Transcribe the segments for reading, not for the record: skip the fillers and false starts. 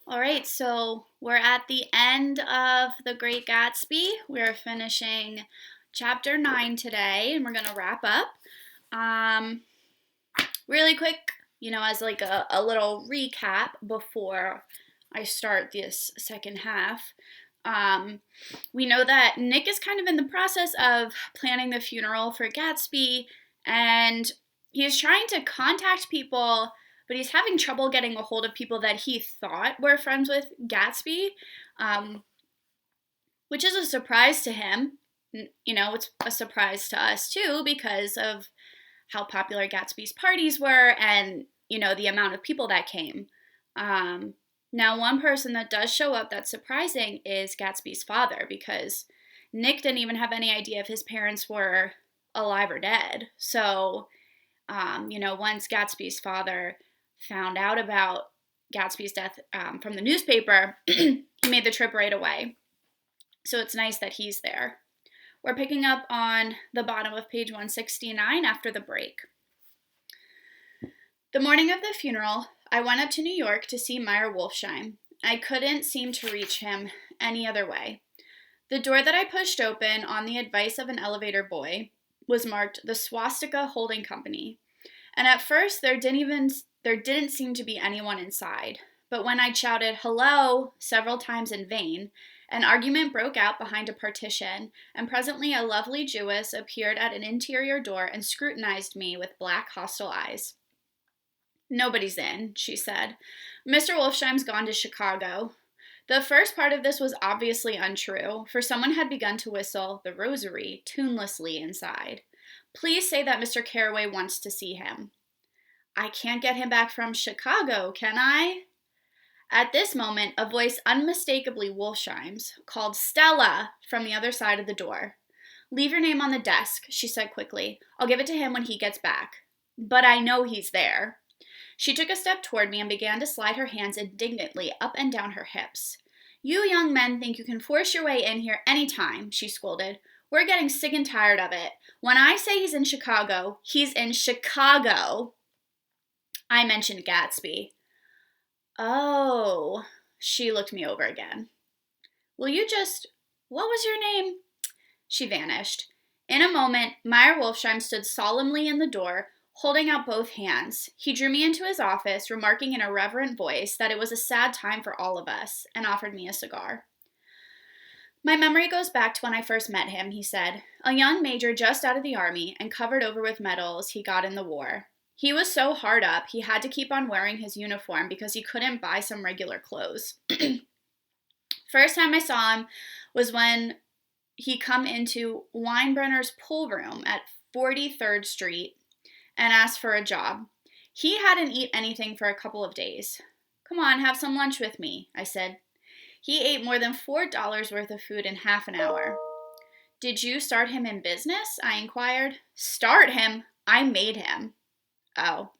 All right, so we're at the end of The Great Gatsby. We're finishing chapter 9 today, and we're going to wrap up. Um, Really quick, as like a little recap before I start this second half. We know that Nick is kind of in the process of planning the funeral for Gatsby, and he's trying to contact people, but he's having trouble getting a hold of people that he thought were friends with Gatsby, um, which is a surprise to him. It's a surprise to us too because of how popular Gatsby's parties were and, the amount of people that came. Now, one person that does show up that's surprising is Gatsby's father because Nick didn't even have any idea if his parents were alive or dead. So, once Gatsby's father found out about Gatsby's death from the newspaper, he made the trip right away. So it's nice that he's there. We're picking up on the bottom of page 169 after the break. The morning of the funeral, I went up to New York to see Meyer Wolfsheim. I couldn't seem to reach him any other way. The door that I pushed open on the advice of an elevator boy was marked the Swastika Holding Company. And at first there didn't seem to be anyone inside. But when I shouted hello several times in vain, an argument broke out behind a partition, and presently a lovely Jewess appeared at an interior door and scrutinized me with black, hostile eyes. "Nobody's in," she said. "Mr. Wolfsheim's gone to Chicago." The first part of this was obviously untrue, for someone had begun to whistle the rosary tunelessly inside. "Please say that Mr. Carraway wants to see him." "I can't get him back from Chicago, can I?" At this moment, a voice unmistakably Wolfsheim's called "Stella" from the other side of the door. "Leave your name on the desk," she said quickly. "I'll give it to him when he gets back." "But I know he's there." She took a step toward me and began to slide her hands indignantly up and down her hips. "You young men think you can force your way in here any time," she scolded. "We're getting sick and tired of it. When I say he's in Chicago, he's in Chicago." I mentioned Gatsby. "Oh," she looked me over again. What was your name?" She vanished. In a moment, Meyer Wolfsheim stood solemnly in the door, holding out both hands. He drew me into his office, remarking in a reverent voice that it was a sad time for all of us, and offered me a cigar. "My memory goes back to when I first met him," he said. "A young major just out of the army and covered over with medals he got in the war. He was so hard up, he had to keep on wearing his uniform because he couldn't buy some regular clothes. First time I saw him was when he come into Weinbrenner's pool room at 43rd Street and asked for a job. He hadn't eaten anything for a couple of days. 'Come on, have some lunch with me,' I said. He ate more than $4 worth of food in half an hour. 'Did you start him in business?' I inquired. 'Start him? I made him.' 'Oh.'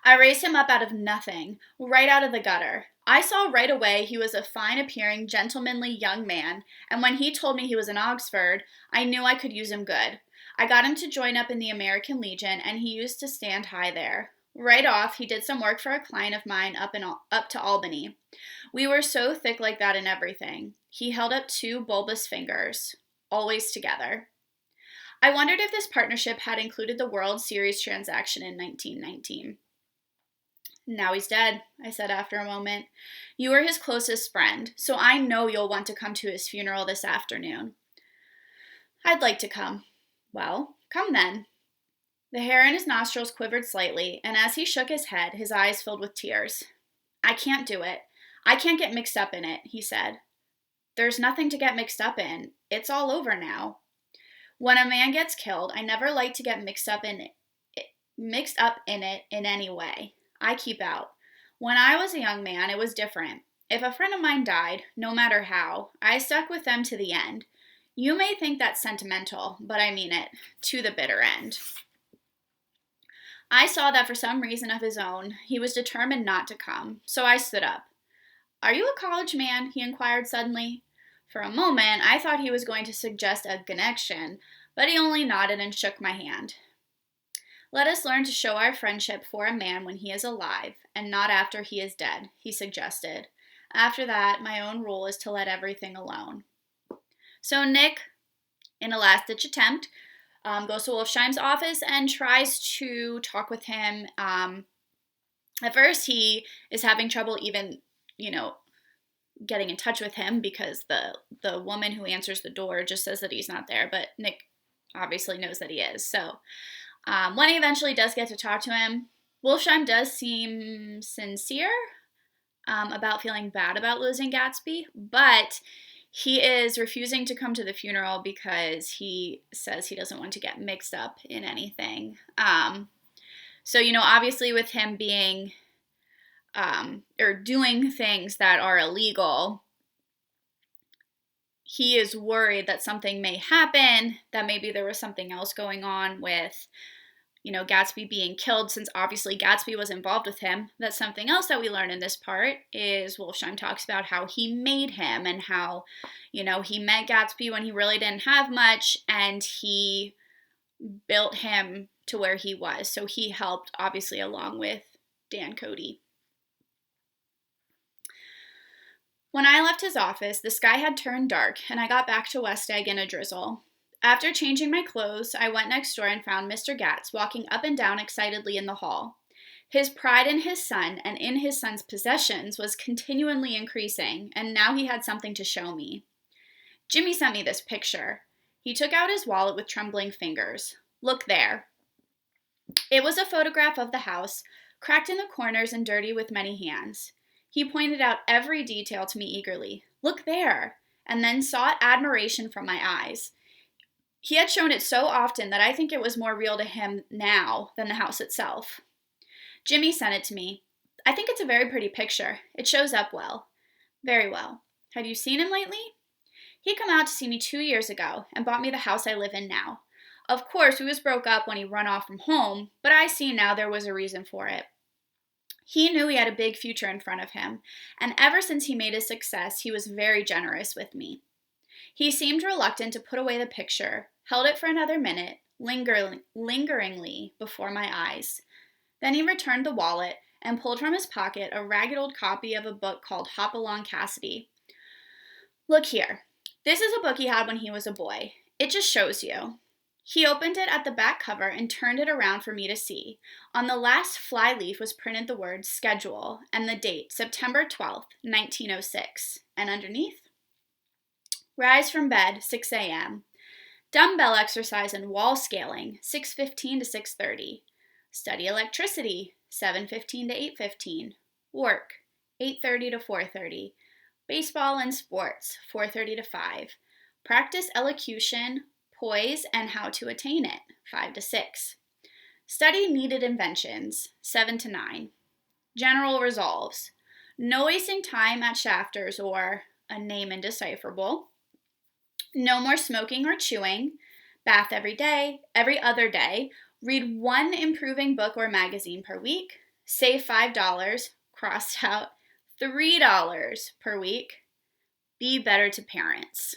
I raised him up out of nothing, right out of the gutter. I saw right away he was a fine-appearing, gentlemanly young man, and when he told me he was in Oxford, I knew I could use him good. I got him to join up in the American Legion, and he used to stand high there. Right off, he did some work for a client of mine up to Albany. We were so thick like that in everything. He held up two bulbous fingers, always together. I wondered if this partnership had included the World Series transaction in 1919. Now he's dead, I said after a moment. You were his closest friend, so I know you'll want to come to his funeral this afternoon. I'd like to come. Well, come then. The hair in his nostrils quivered slightly, and as he shook his head, his eyes filled with tears. I can't do it. I can't get mixed up in it, he said. There's nothing to get mixed up in. It's all over now. When a man gets killed, I never like to get mixed up in it in any way. I keep out. When I was a young man, it was different. If a friend of mine died, no matter how, I stuck with them to the end. You may think that's sentimental, but I mean it, to the bitter end. I saw that for some reason of his own, he was determined not to come, so I stood up. Are you a college man? He inquired suddenly. For a moment, I thought he was going to suggest a connection, but he only nodded and shook my hand. Let us learn to show our friendship for a man when he is alive, and not after he is dead, he suggested. After that, my own rule is to let everything alone. So Nick, in a last-ditch attempt, goes to Wolfsheim's office and tries to talk with him. At first, he is having trouble even, getting in touch with him because the woman who answers the door just says that he's not there, but Nick obviously knows that he is. So when he eventually does get to talk to him, Wolfsheim does seem sincere about feeling bad about losing Gatsby, but he is refusing to come to the funeral because he says he doesn't want to get mixed up in anything. So, obviously with him being or doing things that are illegal, he is worried that something may happen, that maybe there was something else going on with, Gatsby being killed, since obviously Gatsby was involved with him. That's something else that we learn in this part is Wolfsheim talks about how he made him and how, he met Gatsby when he really didn't have much, and he built him to where he was. So he helped, obviously, along with Dan Cody. When I left his office, the sky had turned dark, and I got back to West Egg in a drizzle. After changing my clothes, I went next door and found Mr. Gatz walking up and down excitedly in the hall. His pride in his son and in his son's possessions was continually increasing, and now he had something to show me. Jimmy sent me this picture. He took out his wallet with trembling fingers. Look there. It was a photograph of the house, cracked in the corners and dirty with many hands. He pointed out every detail to me eagerly. Look there, and then sought admiration from my eyes. He had shown it so often that I think it was more real to him now than the house itself. Jimmy sent it to me. I think it's a very pretty picture. It shows up well. Very well. Have you seen him lately? He came out to see me 2 years ago and bought me the house I live in now. Of course, we was broke up when he run off from home, but I see now there was a reason for it. He knew he had a big future in front of him, and ever since he made his success, he was very generous with me. He seemed reluctant to put away the picture, held it for another minute, lingeringly before my eyes. Then he returned the wallet and pulled from his pocket a ragged old copy of a book called Hop Along Cassidy. Look here. This is a book he had when he was a boy. It just shows you. He opened it at the back cover and turned it around for me to see. On the last flyleaf was printed the word schedule and the date, September 12th, 1906. And underneath, rise from bed, 6 a.m. Dumbbell exercise and wall scaling, 6:15 to 6:30. Study electricity, 7:15 to 8:15. Work, 8:30 to 4:30. Baseball and sports, 4:30 to 5. Practice elocution, poise, and how to attain it, 5 to 6. Study needed inventions, 7 to 9. General resolves. No wasting time at shafters or a name indecipherable. No more smoking or chewing. Bath every day, every other day. Read one improving book or magazine per week. Save $5, crossed out, $3 per week. Be better to parents.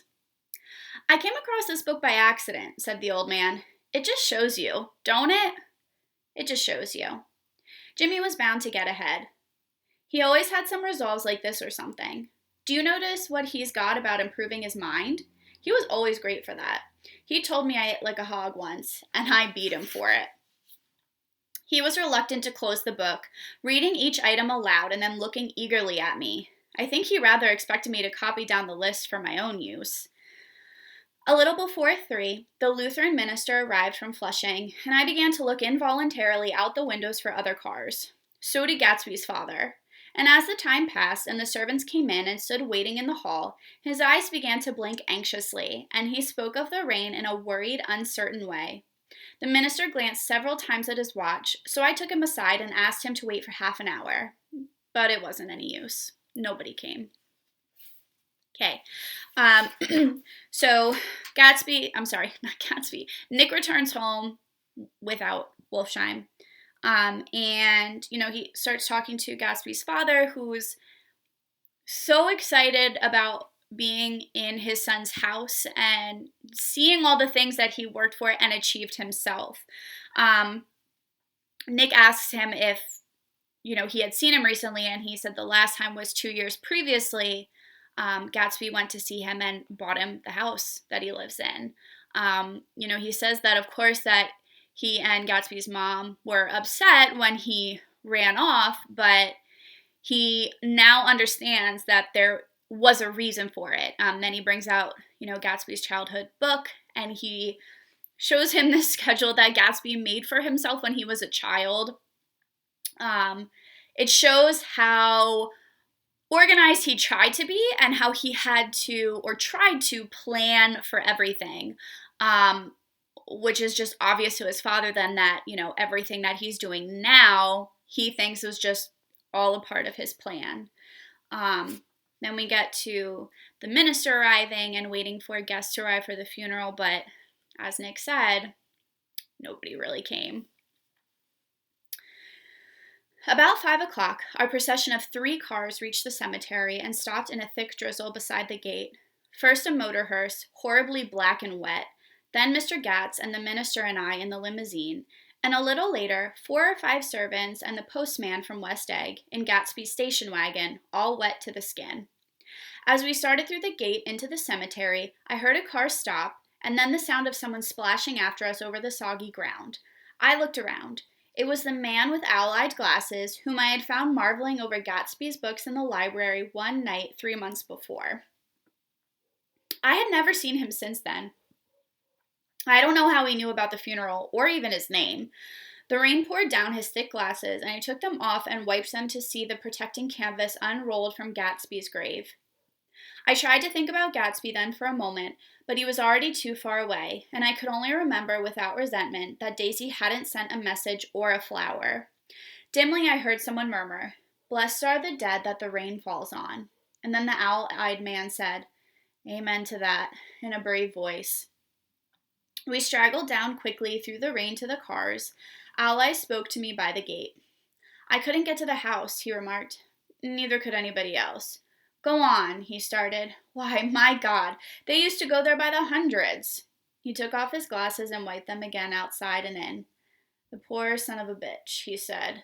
I came across this book by accident, said the old man. It just shows you, don't it? It just shows you. Jimmy was bound to get ahead. He always had some resolves like this or something. Do you notice what he's got about improving his mind? He was always great for that. He told me I ate like a hog once, and I beat him for it. He was reluctant to close the book, reading each item aloud and then looking eagerly at me. I think he rather expected me to copy down the list for my own use. A little before 3, the Lutheran minister arrived from Flushing, and I began to look involuntarily out the windows for other cars. So did Gatsby's father. And as the time passed and the servants came in and stood waiting in the hall, his eyes began to blink anxiously, and he spoke of the rain in a worried, uncertain way. The minister glanced several times at his watch, so I took him aside and asked him to wait for half an hour. But it wasn't any use. Nobody came. Okay, so Nick returns home without Wolfsheim, and, he starts talking to Gatsby's father, who's so excited about being in his son's house and seeing all the things that he worked for and achieved himself. Nick asks him if, he had seen him recently, and he said the last time was 2 years previously. Gatsby went to see him and bought him the house that he lives in. He says that, of course, that he and Gatsby's mom were upset when he ran off, but he now understands that there was a reason for it. Then he brings out, Gatsby's childhood book, and he shows him the schedule that Gatsby made for himself when he was a child. It shows how organized he tried to be and how he had to, or tried to, plan for everything, which is just obvious to his father then that, everything that he's doing now, he thinks was just all a part of his plan. Then we get to the minister arriving and waiting for guests to arrive for the funeral, but as Nick said, nobody really came. About 5 o'clock, our procession of 3 cars reached the cemetery and stopped in a thick drizzle beside the gate. First a motor hearse, horribly black and wet, then Mr. Gatz and the minister and I in the limousine, and a little later, 4 or 5 servants and the postman from West Egg in Gatsby's station wagon, all wet to the skin. As we started through the gate into the cemetery, I heard a car stop, and then the sound of someone splashing after us over the soggy ground. I looked around. It was the man with owl-eyed glasses whom I had found marveling over Gatsby's books in the library one night 3 months before. I had never seen him since then. I don't know how he knew about the funeral or even his name. The rain poured down his thick glasses, and I took them off and wiped them to see the protecting canvas unrolled from Gatsby's grave. I tried to think about Gatsby then for a moment, but he was already too far away, and I could only remember without resentment that Daisy hadn't sent a message or a flower. Dimly I heard someone murmur, "Blessed are the dead that the rain falls on." And then the owl-eyed man said, "Amen to that," in a brave voice. We straggled down quickly through the rain to the cars. Owl-Eyes spoke to me by the gate. "I couldn't get to the house," he remarked. "Neither could anybody else." "Go on," he started. "Why, my God, they used to go there by the hundreds." He took off his glasses and wiped them again outside and in. "The poor son of a bitch," he said.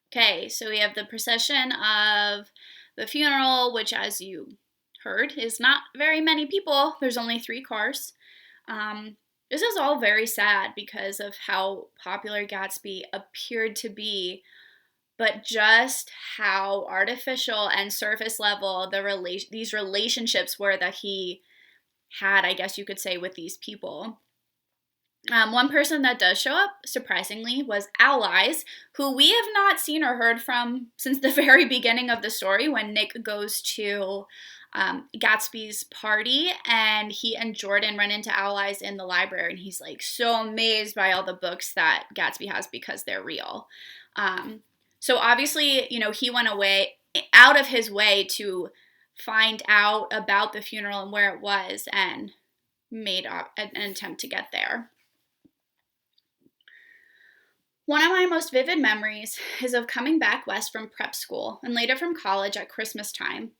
Okay, so we have the procession of the funeral, which, as you heard, is not very many people. There's only 3 cars. This is all very sad because of how popular Gatsby appeared to be, but just how artificial and surface level these relationships were that he had, I guess you could say, with these people. One person that does show up, surprisingly, was Owl-Eyes, who we have not seen or heard from since the very beginning of the story when Nick goes to Gatsby's party, and he and Jordan run into Owl-Eyes in the library, and he's like so amazed by all the books that Gatsby has because they're real. So obviously, he went out of his way to find out about the funeral and where it was and made an attempt to get there. One of my most vivid memories is of coming back west from prep school and later from college at Christmas time.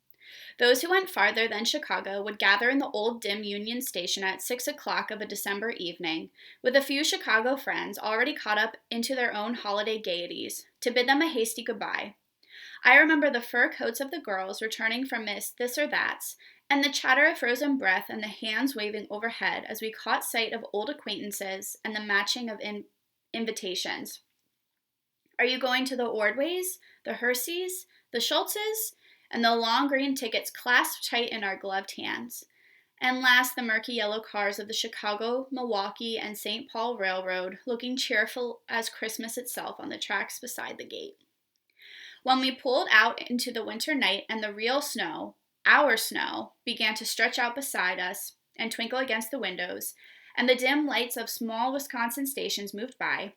Those who went farther than Chicago would gather in the old dim Union Station at 6 o'clock of a December evening, with a few Chicago friends already caught up into their own holiday gaieties, to bid them a hasty goodbye. I remember the fur coats of the girls returning from Miss This or That's, and the chatter of frozen breath and the hands waving overhead as we caught sight of old acquaintances and the matching of invitations. "Are you going to the Ordways, the Herseys, the Schultzes?" And the long green tickets clasped tight in our gloved hands. And last, the murky yellow cars of the Chicago, Milwaukee, and St. Paul Railroad, looking cheerful as Christmas itself on the tracks beside the gate. When we pulled out into the winter night and the real snow, our snow, began to stretch out beside us and twinkle against the windows, and the dim lights of small Wisconsin stations moved by,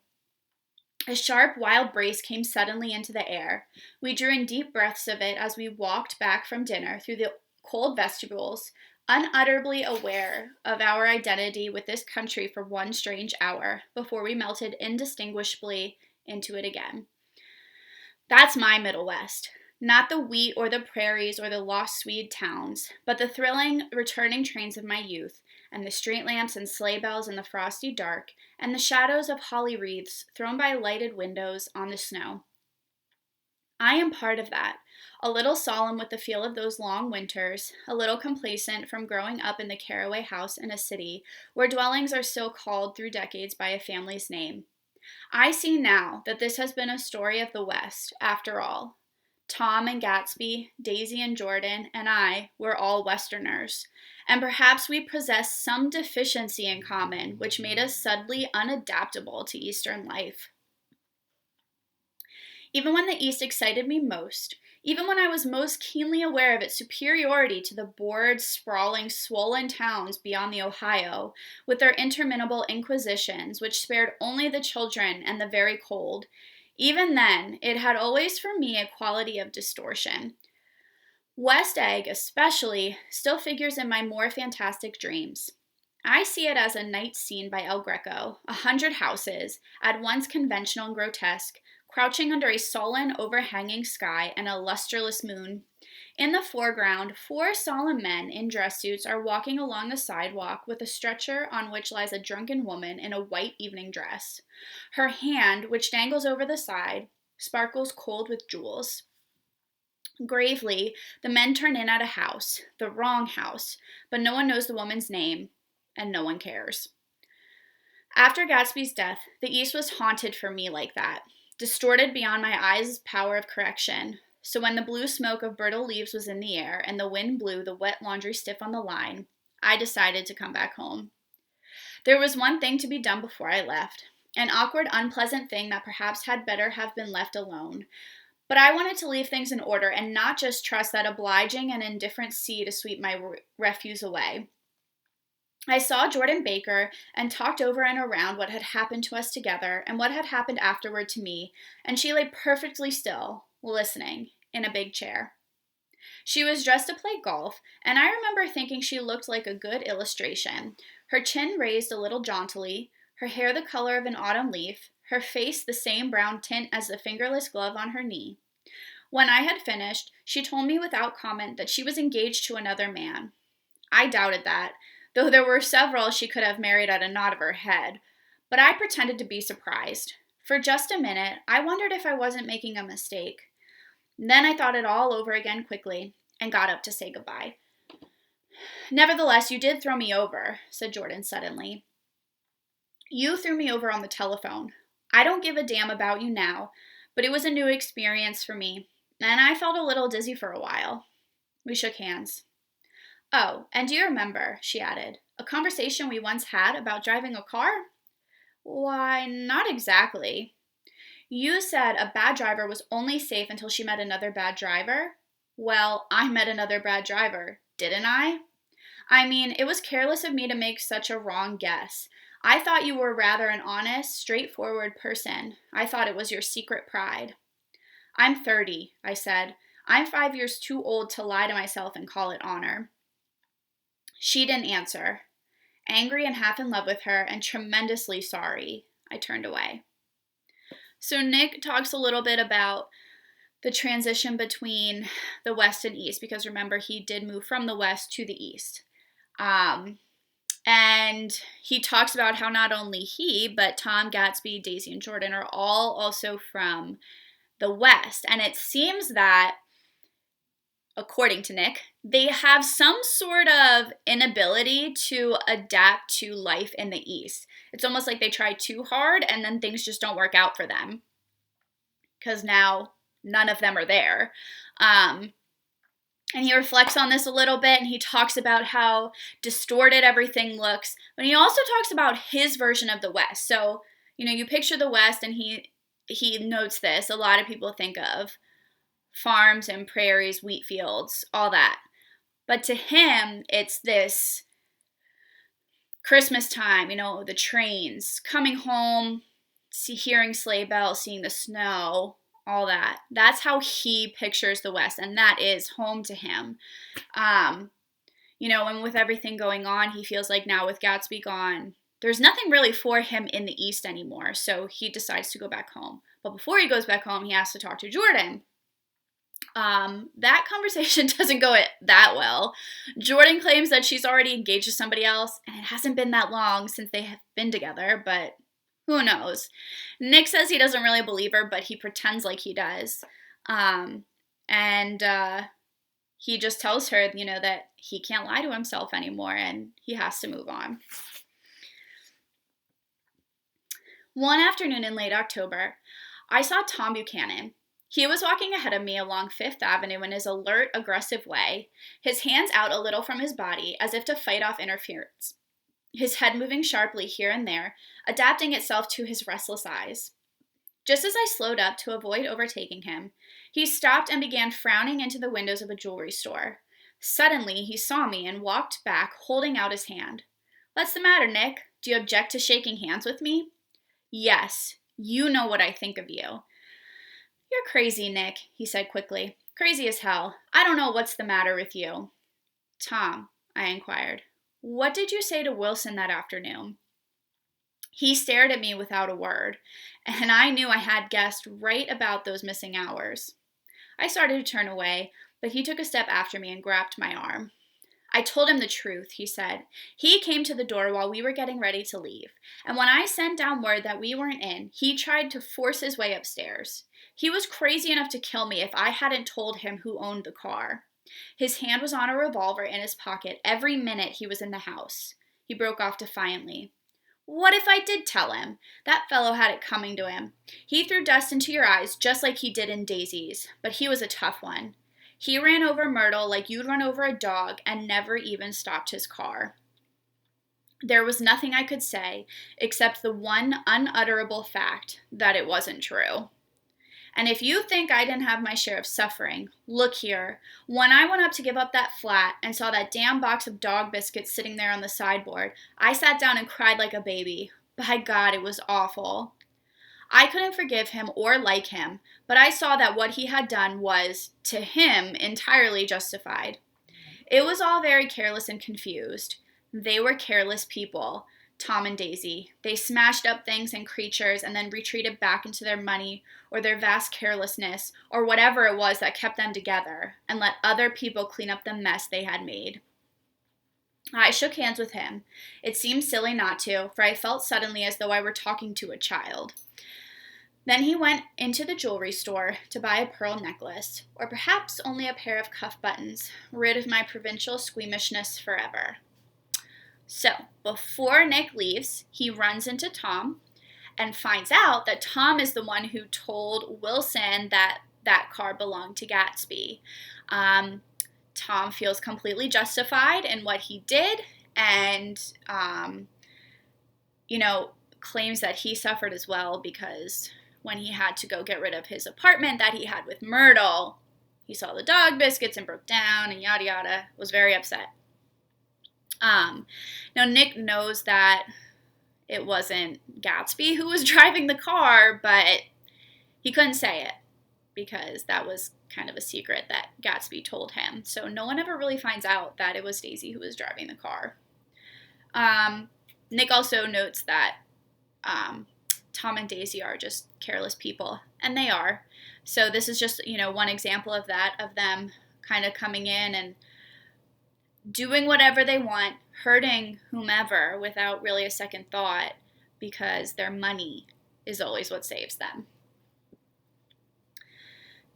a sharp, wild breeze came suddenly into the air. We drew in deep breaths of it as we walked back from dinner through the cold vestibules, unutterably aware of our identity with this country for one strange hour, before we melted indistinguishably into it again. That's my Middle West. Not the wheat or the prairies or the lost Swede towns, but the thrilling returning trains of my youth, and the street lamps and sleigh bells in the frosty dark, and the shadows of holly wreaths thrown by lighted windows on the snow. I am part of that, a little solemn with the feel of those long winters, a little complacent from growing up in the caraway house in a city where dwellings are still called through decades by a family's name. I see now that this has been a story of the West, after all. Tom and Gatsby, Daisy and Jordan, and I were all Westerners, and perhaps we possessed some deficiency in common which made us suddenly unadaptable to Eastern life. Even when the East excited me most, even when I was most keenly aware of its superiority to the bored, sprawling, swollen towns beyond the Ohio, with their interminable inquisitions, which spared only the children and the very cold, even then, it had always for me a quality of distortion. West Egg, especially, still figures in my more fantastic dreams. I see it as a night scene by El Greco, 100 houses, at once conventional and grotesque, crouching under a sullen, overhanging sky and a lusterless moon. In the foreground, 4 solemn men in dress suits are walking along the sidewalk with a stretcher on which lies a drunken woman in a white evening dress. Her hand, which dangles over the side, sparkles cold with jewels. Gravely, the men turn in at a house, the wrong house, but no one knows the woman's name, and no one cares. After Gatsby's death, the East was haunted for me like that, distorted beyond my eyes' power of correction. So when the blue smoke of brittle leaves was in the air and the wind blew the wet laundry stiff on the line, I decided to come back home. There was one thing to be done before I left, an awkward, unpleasant thing that perhaps had better have been left alone. But I wanted to leave things in order and not just trust that obliging and indifferent sea to sweep my refuse away. I saw Jordan Baker and talked over and around what had happened to us together and what had happened afterward to me, and she lay perfectly still, listening, in a big chair. She was dressed to play golf, and I remember thinking she looked like a good illustration, her chin raised a little jauntily, her hair the color of an autumn leaf, her face the same brown tint as the fingerless glove on her knee. When I had finished, she told me without comment that she was engaged to another man. I doubted that, though there were several she could have married at a nod of her head, but I pretended to be surprised. For just a minute, I wondered if I wasn't making a mistake. Then I thought it all over again quickly and got up to say goodbye. "Nevertheless, you did throw me over," said Jordan suddenly. "You threw me over on the telephone. I don't give a damn about you now, but it was a new experience for me, and I felt a little dizzy for a while." We shook hands. "Oh, and do you remember," she added, "a conversation we once had about driving a car?" "Why, not exactly." "You said a bad driver was only safe until she met another bad driver?" "Well, I met another bad driver, didn't I?" "I mean, it was careless of me to make such a wrong guess. I thought you were rather an honest, straightforward person. I thought it was your secret pride." "I'm 30, I said. "I'm 5 years too old to lie to myself and call it honor." She didn't answer. Angry and half in love with her and tremendously sorry, I turned away. So Nick talks a little bit about the transition between the West and East, because remember, he did move from the West to the East. And he talks about how not only he, but Tom, Gatsby, Daisy, and Jordan are all also from the West. And it seems that, according to Nick, they have some sort of inability to adapt to life in the East. It's almost like they try too hard and then things just don't work out for them, because now none of them are there. And he reflects on this a little bit, and he talks about how distorted everything looks. But he also talks about his version of the West. So, you picture the West, and he notes this. A lot of people think of farms and prairies, wheat fields, all that. But to him, it's this Christmas time, the trains, coming home, hearing sleigh bells, seeing the snow, all that. That's how he pictures the West, and that is home to him. And with everything going on, he feels like now with Gatsby gone, there's nothing really for him in the East anymore, so he decides to go back home. But before he goes back home, he has to talk to Jordan. That conversation doesn't go that well. Jordan claims that she's already engaged to somebody else, and it hasn't been that long since they have been together, but who knows? Nick says he doesn't really believe her, but he pretends like he does. And he just tells her, that he can't lie to himself anymore, and he has to move on. One afternoon in late October, I saw Tom Buchanan. He was walking ahead of me along Fifth Avenue in his alert, aggressive way, his hands out a little from his body as if to fight off interference, his head moving sharply here and there, adapting itself to his restless eyes. Just as I slowed up to avoid overtaking him, he stopped and began frowning into the windows of a jewelry store. Suddenly, he saw me and walked back, holding out his hand. "What's the matter, Nick? Do you object to shaking hands with me?" "Yes, you know what I think of you." "You're crazy, Nick," he said quickly. "Crazy as hell. I don't know what's the matter with you." "Tom," I inquired, "what did you say to Wilson that afternoon?" He stared at me without a word, and I knew I had guessed right about those missing hours. I started to turn away, but he took a step after me and grabbed my arm. "I told him the truth," he said. "He came to the door while we were getting ready to leave, and when I sent down word that we weren't in, he tried to force his way upstairs. He was crazy enough to kill me if I hadn't told him who owned the car. His hand was on a revolver in his pocket every minute he was in the house." He broke off defiantly. "What if I did tell him? That fellow had it coming to him. He threw dust into your eyes just like he did in Daisy's, but he was a tough one. He ran over Myrtle like you'd run over a dog and never even stopped his car." There was nothing I could say except the one unutterable fact that it wasn't true. "And if you think I didn't have my share of suffering, look here. When I went up to give up that flat and saw that damn box of dog biscuits sitting there on the sideboard, I sat down and cried like a baby. By God, it was awful. I couldn't forgive him or like him, but I saw that what he had done was, to him, entirely justified. It was all very careless and confused. They were careless people, Tom and Daisy. They smashed up things and creatures and then retreated back into their money or their vast carelessness or whatever it was that kept them together and let other people clean up the mess they had made." I shook hands with him. It seemed silly not to, for I felt suddenly as though I were talking to a child. Then he went into the jewelry store to buy a pearl necklace, or perhaps only a pair of cuff buttons, rid of my provincial squeamishness forever. So, before Nick leaves, he runs into Tom and finds out that Tom is the one who told Wilson that that car belonged to Gatsby. Tom feels completely justified in what he did and, claims that he suffered as well because when he had to go get rid of his apartment that he had with Myrtle, he saw the dog biscuits and broke down and yada yada, was very upset. Now Nick knows that it wasn't Gatsby who was driving the car, but he couldn't say it because that was kind of a secret that Gatsby told him. So no one ever really finds out that it was Daisy who was driving the car. Nick also notes that Tom and Daisy are just careless people, and they are. So this is just, one example of that, of them kind of coming in and doing whatever they want, hurting whomever without really a second thought, because their money is always what saves them.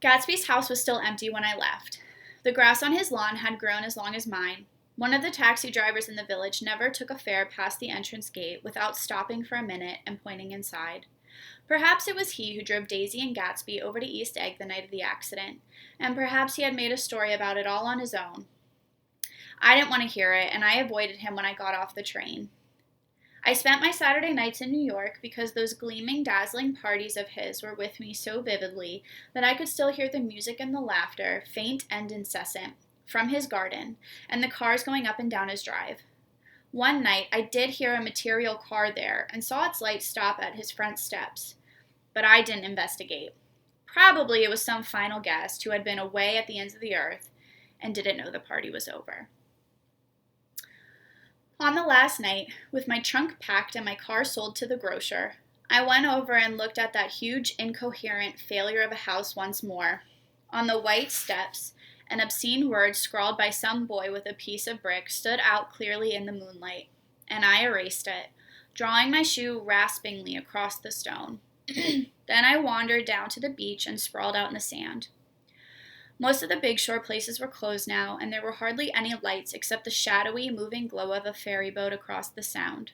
Gatsby's house was still empty when I left. The grass on his lawn had grown as long as mine. One of the taxi drivers in the village never took a fare past the entrance gate without stopping for a minute and pointing inside. Perhaps it was he who drove Daisy and Gatsby over to East Egg the night of the accident, and perhaps he had made a story about it all on his own. I didn't want to hear it, and I avoided him when I got off the train. I spent my Saturday nights in New York because those gleaming, dazzling parties of his were with me so vividly that I could still hear the music and the laughter, faint and incessant, from his garden, and the cars going up and down his drive. One night I did hear a material car there and saw its light stop at his front steps, but I didn't investigate. Probably it was some final guest who had been away at the ends of the earth and didn't know the party was over. On the last night, with my trunk packed and my car sold to the grocer, I went over and looked at that huge, incoherent failure of a house once more. On the white steps, an obscene word scrawled by some boy with a piece of brick stood out clearly in the moonlight, and I erased it, drawing my shoe raspingly across the stone. Then I wandered down to the beach and sprawled out in the sand. Most of the big shore places were closed now, and there were hardly any lights except the shadowy, moving glow of a ferry boat across the sound.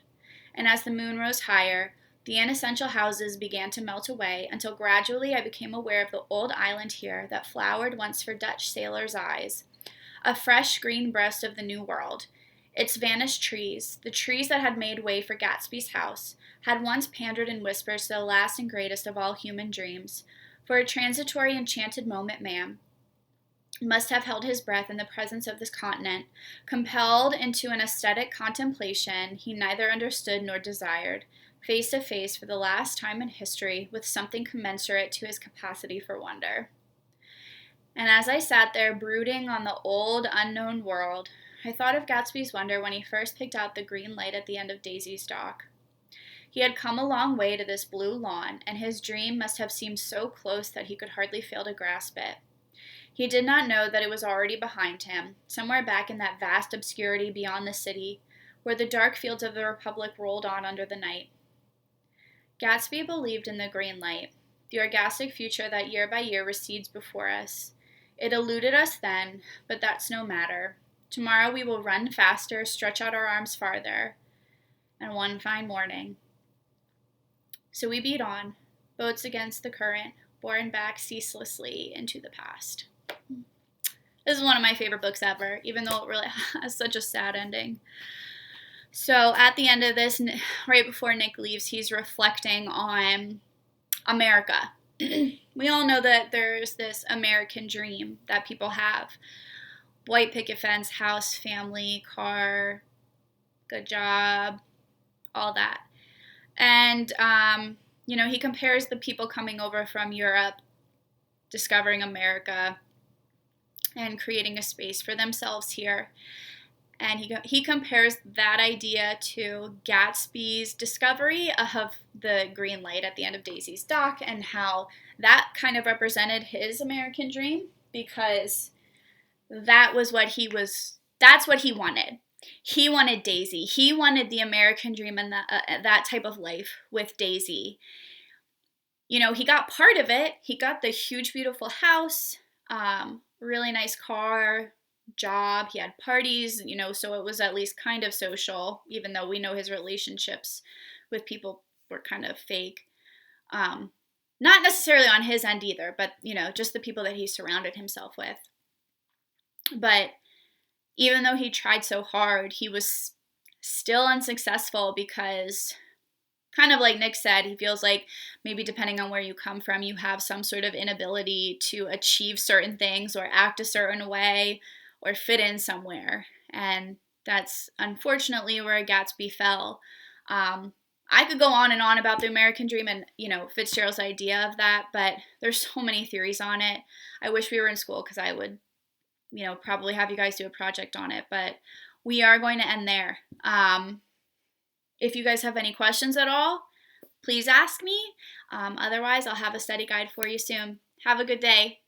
And as the moon rose higher, the inessential houses began to melt away until gradually I became aware of the old island here that flowered once for Dutch sailors' eyes, a fresh green breast of the New World. Its vanished trees, the trees that had made way for Gatsby's house, had once pandered in whispers to the last and greatest of all human dreams. For a transitory, enchanted moment, man must have held his breath in the presence of this continent, compelled into an aesthetic contemplation he neither understood nor desired, face to face for the last time in history with something commensurate to his capacity for wonder. And as I sat there brooding on the old, unknown world, I thought of Gatsby's wonder when he first picked out the green light at the end of Daisy's dock. He had come a long way to this blue lawn, and his dream must have seemed so close that he could hardly fail to grasp it. He did not know that it was already behind him, somewhere back in that vast obscurity beyond the city, where the dark fields of the Republic rolled on under the night. Gatsby believed in the green light, the orgastic future that year by year recedes before us. It eluded us then, but that's no matter. Tomorrow we will run faster, stretch out our arms farther, and one fine morning. So we beat on, boats against the current, borne back ceaselessly into the past. This is one of my favorite books ever, even though it really has such a sad ending. So at the end of this, right before Nick leaves, he's reflecting on America. We all know that there's this American dream that people have. White picket fence, house, family, car, good job, all that. And, he compares the people coming over from Europe, discovering America, and creating a space for themselves here. And he compares that idea to Gatsby's discovery of the green light at the end of Daisy's dock and how that kind of represented his American dream, because that's what he wanted. He wanted Daisy. He wanted the American dream and that type of life with Daisy. He got part of it. He got the huge, beautiful house, really nice car, job. He had parties, so it was at least kind of social, even though we know his relationships with people were kind of fake. Not necessarily on his end either, but, just the people that he surrounded himself with. But even though he tried so hard, he was still unsuccessful because, kind of like Nick said, he feels like maybe depending on where you come from, you have some sort of inability to achieve certain things or act a certain way or fit in somewhere. And that's unfortunately where Gatsby fell. I could go on and on about the American dream and, Fitzgerald's idea of that, but there's so many theories on it. I wish we were in school because I would, probably have you guys do a project on it, but we are going to end there. If you guys have any questions at all, please ask me. Otherwise, I'll have a study guide for you soon. Have a good day.